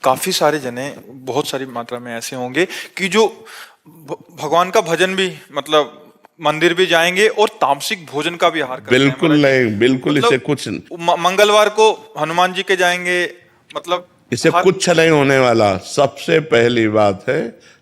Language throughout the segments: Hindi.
काफी सारे जने बहुत सारी मात्रा में ऐसे होंगे कि जो भगवान का भजन भी मतलब मंदिर भी जाएंगे और तामसिक भोजन का भी आहार करते हैं। बिल्कुल नहीं, बिल्कुल मतलब इसे कुछ मंगलवार को हनुमान जी के जाएंगे, मतलब इसे कुछ नहीं होने वाला। सबसे पहली बात है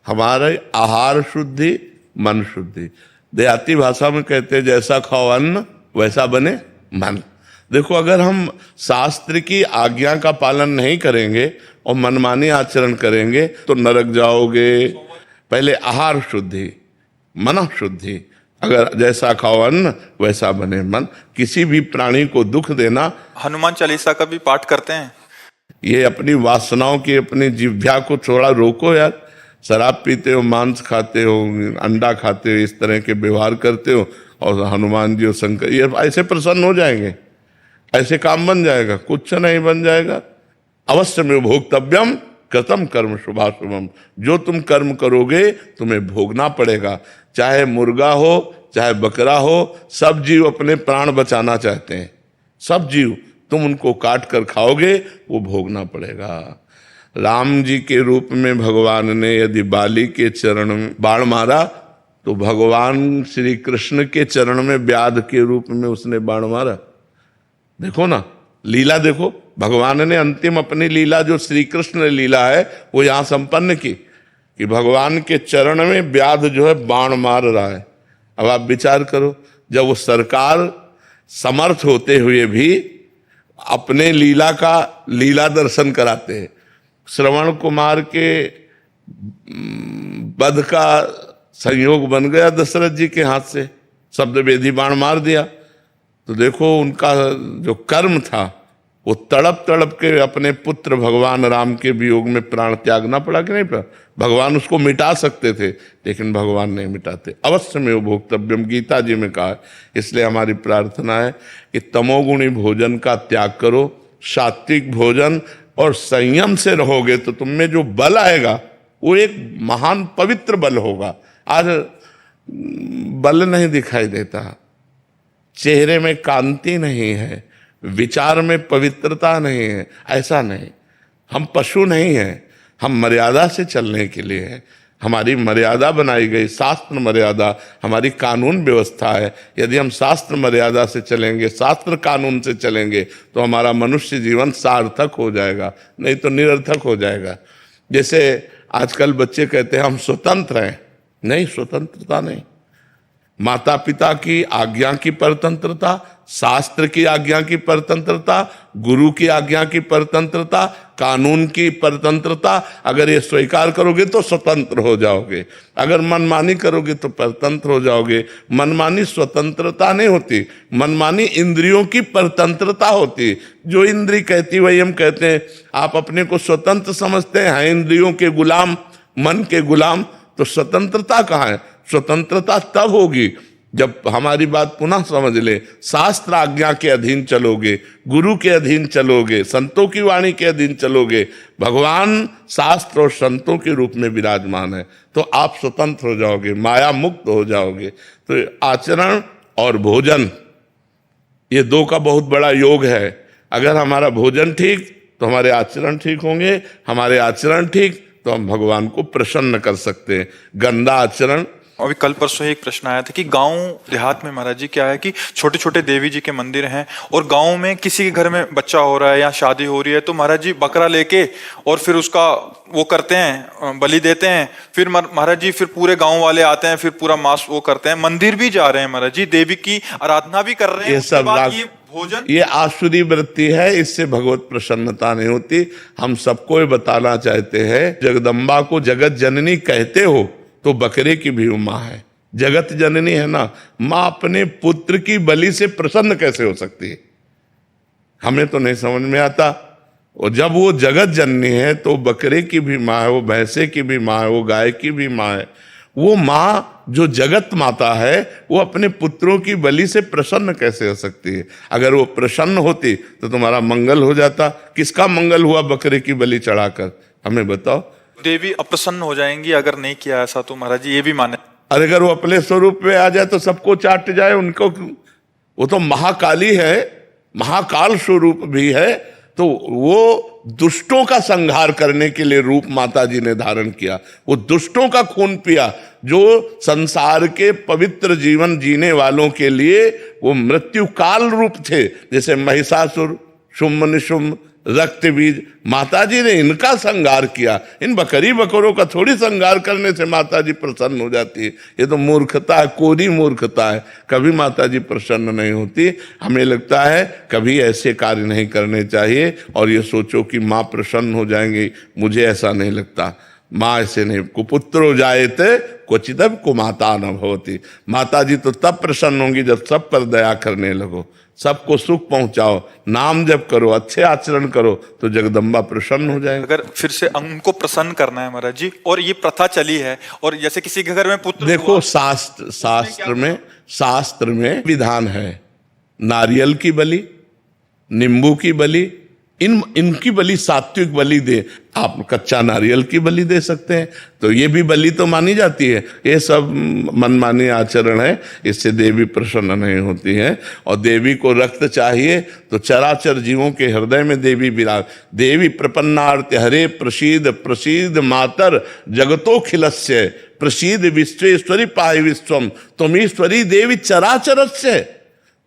हमारे आहार शुद्धि, मन शुद्धि। देहाती भाषा में कहते हैं जैसा खाओ अन्न वैसा बने मन। देखो, अगर हम शास्त्र की आज्ञा का पालन नहीं करेंगे और मनमानी आचरण करेंगे तो नरक जाओगे। पहले आहार शुद्धि, मन शुद्धि। अगर जैसा खाओ अन्न वैसा बने मन। किसी भी प्राणी को दुख देना, हनुमान चालीसा का भी पाठ करते हैं। ये अपनी वासनाओं की, अपनी जिह्वा को थोड़ा रोको यार। शराब पीते हो, मांस खाते हो, अंडा खाते हो, इस तरह के व्यवहार करते हो और हनुमान जी और शंकर ये ऐसे प्रसन्न हो जाएंगे, ऐसे काम बन जाएगा? कुछ नहीं बन जाएगा। अवश्य में भोक्तव्यम कृतम कर्म शुभाशुभम। जो तुम कर्म करोगे तुम्हें भोगना पड़ेगा। चाहे मुर्गा हो चाहे बकरा हो, सब जीव अपने प्राण बचाना चाहते हैं। सब जीव, तुम उनको काट कर खाओगे वो भोगना पड़ेगा। राम जी के रूप में भगवान ने यदि बाली के चरण में बाण मारा तो भगवान श्री कृष्ण के चरण में व्याध के रूप में उसने बाण मारा। देखो ना, लीला देखो। भगवान ने अंतिम अपनी लीला जो श्री कृष्ण लीला है वो यहां संपन्न की कि भगवान के चरण में व्याध जो है बाण मार रहा है। अब आप विचार करो, जब वो सरकार समर्थ होते हुए भी अपने लीला दर्शन कराते हैं। श्रवण कुमार के वध का संयोग बन गया दशरथ जी के हाथ से, शब्द वेदी बाण मार दिया। तो देखो उनका जो कर्म था वो तड़प तड़प के अपने पुत्र भगवान राम के वियोग में प्राण त्यागना पड़ा कि नहीं पड़ा? भगवान उसको मिटा सकते थे लेकिन भगवान नहीं मिटाते। अवश्य में वो भोक्तव्यम गीता जी में कहा है। इसलिए हमारी प्रार्थना है कि तमोगुणी भोजन का त्याग करो, सात्विक भोजन और संयम से रहोगे तो तुम में जो बल आएगा वो एक महान पवित्र बल होगा। आज बल नहीं दिखाई देता, चेहरे में कांति नहीं है, विचार में पवित्रता नहीं है। ऐसा नहीं, हम पशु नहीं हैं, हम मर्यादा से चलने के लिए हैं। हमारी मर्यादा बनाई गई, शास्त्र मर्यादा हमारी कानून व्यवस्था है। यदि हम शास्त्र मर्यादा से चलेंगे, शास्त्र कानून से चलेंगे तो हमारा मनुष्य जीवन सार्थक हो जाएगा, नहीं तो निरर्थक हो जाएगा। जैसे आजकल बच्चे कहते हैं हम स्वतंत्र हैं। नहीं, स्वतंत्रता नहीं। माता पिता की आज्ञा की परतंत्रता, शास्त्र की आज्ञा की परतंत्रता, गुरु की आज्ञा की परतंत्रता, कानून की परतंत्रता, अगर ये स्वीकार करोगे तो स्वतंत्र हो जाओगे। अगर मनमानी करोगे तो परतंत्र हो जाओगे। मनमानी स्वतंत्रता नहीं होती, मनमानी इंद्रियों की परतंत्रता होती। जो इंद्री कहती वही हम कहते हैं। आप अपने को स्वतंत्र समझते हैं इंद्रियों के गुलाम, मन के गुलाम, तो स्वतंत्रता कहाँ है? स्वतंत्रता तब होगी जब हमारी बात पुनः समझ ले, शास्त्र आज्ञा के अधीन चलोगे, गुरु के अधीन चलोगे, संतों की वाणी के अधीन चलोगे। भगवान शास्त्र और संतों के रूप में विराजमान है तो आप स्वतंत्र हो जाओगे, माया मुक्त हो जाओगे। तो आचरण और भोजन, ये दो का बहुत बड़ा योग है। अगर हमारा भोजन ठीक तो हमारे आचरण ठीक होंगे, हमारे आचरण ठीक तो हम भगवान को प्रसन्न कर सकते हैं। गंदा आचरण। अभी कल परसों एक प्रश्न आया था कि गांव देहात में महाराज जी क्या है कि छोटे छोटे देवी जी के मंदिर हैं और गांव में किसी के घर में बच्चा हो रहा है या शादी हो रही है तो महाराज जी बकरा लेके और फिर उसका वो करते हैं, बलि देते हैं। फिर महाराज जी फिर पूरे गांव वाले आते हैं, फिर पूरा मांस वो करते हैं। मंदिर भी जा रहे हैं महाराज जी, देवी की आराधना भी कर रहे हैं। ये सब भोजन, ये आसुरी वृत्ति है, इससे भगवत प्रसन्नता नहीं होती। हम सबको ये बताना चाहते हैं, जगदम्बा को जगत जननी कहते हो तो बकरे की भी माँ है, जगत जननी है ना। माँ अपने पुत्र की बलि से प्रसन्न कैसे हो सकती है? हमें तो नहीं समझ में आता। और जब वो जगत जननी है तो बकरे की भी माँ है, वो भैंसे की भी माँ है, वो गाय की भी माँ है। वो माँ जो जगत माता है वो अपने पुत्रों की बलि से प्रसन्न कैसे हो सकती है? अगर वो प्रसन्न होती तो तुम्हारा मंगल हो जाता। किसका मंगल हुआ बकरे की बलि चढ़ाकर? हमें बताओ। देवी अप्रसन्न हो जाएंगी अगर नहीं किया ऐसा, तो महाराज जी ये भी माने। अरे अगर वो अपने स्वरूप में आ जाए तो सबको चाट जाए उनको। वो तो महाकाली है, महाकाल स्वरूप भी है, तो वो दुष्टों का संहार करने के लिए रूप माता जी ने धारण किया, वो दुष्टों का खून पिया, जो संसार के पवित्र जीवन जीने वालों के लिए वो मृत्यु काल रूप थे, जैसे महिषासुर, शुम्भ निशुम्भ, रक्त बीज, माता जी ने इनका संहार किया। इन बकरी बकरों का थोड़ी संहार करने से माता जी प्रसन्न हो जाती है, ये तो मूर्खता है, कोरी मूर्खता है, कभी माता जी प्रसन्न नहीं होती। हमें लगता है कभी ऐसे कार्य नहीं करने चाहिए और ये सोचो कि माँ प्रसन्न हो जाएंगी, मुझे ऐसा नहीं लगता। माँ ऐसे नहीं, कुपुत्रो जायते क्वचिदपि कुमाता न भवति। माता जी तो तब प्रसन्न होंगी जब सब पर दया करने लगो, सबको सुख पहुंचाओ, नाम जप करो, अच्छे आचरण करो, तो जगदम्बा प्रसन्न हो जाएगी। अगर फिर से उनको प्रसन्न करना है महाराज जी, और ये प्रथा चली है, और जैसे किसी के घर में पुत्र देखो शास्त्र में विधान है, नारियल की बलि, नींबू की बलि, इनकी बलि सात्विक बलि दे। आप कच्चा नारियल की बलि दे सकते हैं, तो ये भी बलि तो मानी जाती है। ये सब मनमानी आचरण है, इससे देवी प्रसन्न नहीं होती है। और देवी को रक्त चाहिए तो चराचर जीवों के हृदय में देवी विराज। देवी प्रपन्नार्थ हरे प्रसीद प्रसीद मातर जगतोखिलस्य प्रसीद विश्वेश्वरी पाहि विश्वम त्वमीश्वरी देवी चराचरस्य।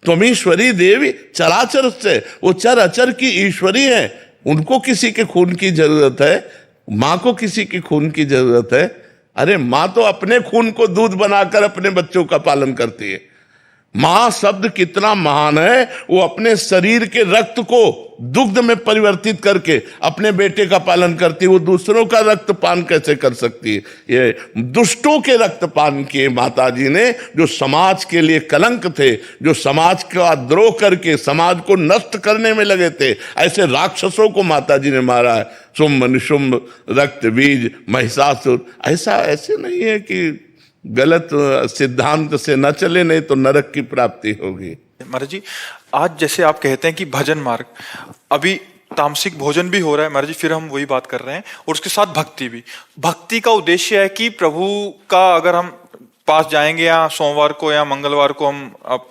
त्वमीश्वरी देवी चराचर से, वो चर अचर की ईश्वरी है, उनको किसी के खून की जरूरत है? माँ को किसी की खून की जरूरत है? अरे माँ तो अपने खून को दूध बनाकर अपने बच्चों का पालन करती है। माँ शब्द कितना महान है, वो अपने शरीर के रक्त को दुग्ध में परिवर्तित करके अपने बेटे का पालन करती है, वो दूसरों का रक्त पान कैसे कर सकती है? ये दुष्टों के रक्त पान किए माता जी ने, जो समाज के लिए कलंक थे, जो समाज का द्रोह करके समाज को नष्ट करने में लगे थे, ऐसे राक्षसों को माता जी ने मारा है। शुंभ निशुंभ, रक्त बीज, महिषासुर। ऐसे नहीं है कि गलत सिद्धांत से न चले, नहीं तो नरक की प्राप्ति होगी। महाराज जी, आज जैसे आप कहते हैं कि भजन मार्ग, अभी तामसिक भोजन भी हो रहा है महाराज जी, फिर हम वही बात कर रहे हैं, और उसके साथ भक्ति भी। भक्ति का उद्देश्य है कि प्रभु का अगर हम पास जाएंगे या सोमवार को या मंगलवार को हम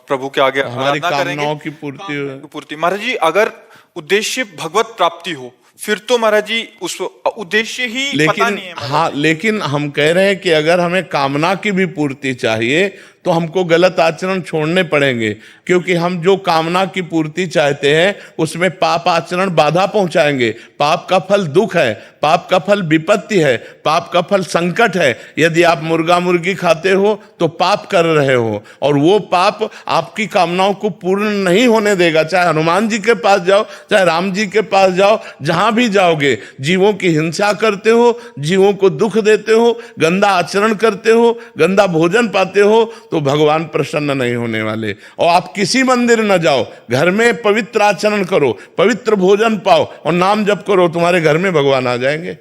प्रभु के आगे हमारी कामनाओं की पूर्ति। महाराज जी, अगर उद्देश्य भगवत प्राप्ति हो, फिर तो महाराज जी उस उद्देश्य ही पता नहीं है। हाँ, लेकिन हम कह रहे हैं कि अगर हमें कामना की भी पूर्ति चाहिए तो हमको गलत आचरण छोड़ने पड़ेंगे, क्योंकि हम जो कामना की पूर्ति चाहते हैं उसमें पाप आचरण बाधा पहुंचाएंगे। पाप का फल दुख है, पाप का फल विपत्ति है, पाप का फल संकट है। यदि आप मुर्गा मुर्गी खाते हो तो पाप कर रहे हो, और वो पाप आपकी कामनाओं को पूर्ण नहीं होने देगा। चाहे हनुमान जी के पास जाओ, चाहे राम जी के पास जाओ, जहां भी जाओगे जीवों की हिंसा करते हो, जीवों को दुख देते हो, गंदा आचरण करते हो, गंदा भोजन पाते हो, तो भगवान प्रसन्न नहीं होने वाले। और आप किसी मंदिर न जाओ, घर में पवित्र आचरण करो, पवित्र भोजन पाओ और नाम जप करो, तुम्हारे घर में भगवान आ जाएंगे।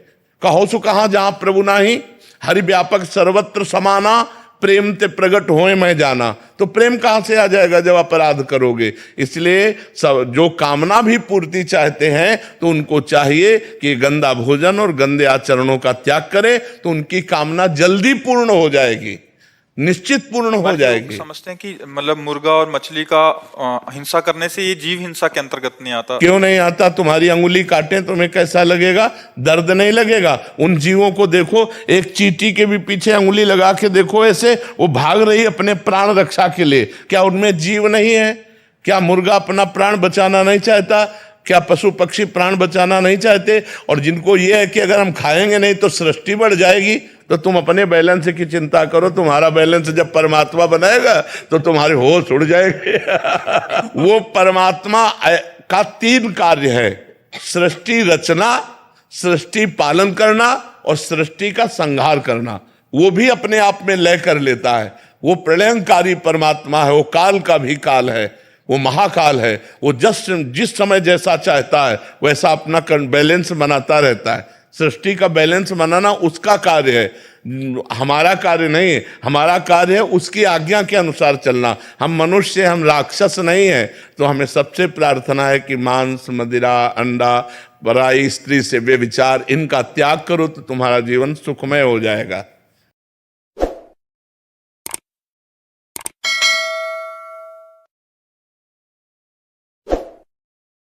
कहो सो कहां जहां प्रभु नाही, हरि व्यापक सर्वत्र समाना, प्रेम ते प्रगट होए मैं जाना। तो प्रेम कहां से आ जाएगा जब अपराध करोगे? इसलिए सब जो कामना भी पूर्ति चाहते हैं तो उनको चाहिए कि गंदा भोजन और गंदे आचरणों का त्याग करें, तो उनकी कामना जल्दी पूर्ण हो जाएगी, निश्चित पूर्ण हो जाएगी। समझते हैं कि मतलब मुर्गा और मछली का हिंसा करने से ये जीव हिंसा के अंतर्गत नहीं आता। क्यों नहीं आता? तुम्हारी अंगुली काटे तुम्हें कैसा लगेगा? दर्द नहीं लगेगा? उन जीवों को देखो, एक चींटी के भी पीछे अंगुली लगा के देखो, ऐसे वो भाग रही अपने प्राण रक्षा के लिए। क्या उनमें जीव नहीं है? क्या मुर्गा अपना प्राण बचाना नहीं चाहता? क्या पशु पक्षी प्राण बचाना नहीं चाहते? और जिनको ये है कि अगर हम खाएंगे नहीं तो सृष्टि बढ़ जाएगी, तो तुम अपने बैलेंस की चिंता करो। तुम्हारा बैलेंस जब परमात्मा बनाएगा तो तुम्हारे होश उड़ जाएंगे। वो परमात्मा का 3 कार्य है: सृष्टि रचना, सृष्टि पालन करना और सृष्टि का संहार करना। वो भी अपने आप में लय कर लेता है। वो प्रलयंकारी परमात्मा है, वो काल का भी काल है, वो महाकाल है। वो जिस समय जैसा चाहता है वैसा अपना बैलेंस बनाता रहता है। सृष्टि का बैलेंस बनाना उसका कार्य है, हमारा कार्य नहीं है। हमारा कार्य है उसकी आज्ञा के अनुसार चलना। हम मनुष्य, हम राक्षस नहीं है। तो हमें सबसे प्रार्थना है कि मांस, मदिरा, अंडा, पराई स्त्री से व्यभिचार, इनका त्याग करो तो तुम्हारा जीवन सुखमय हो जाएगा।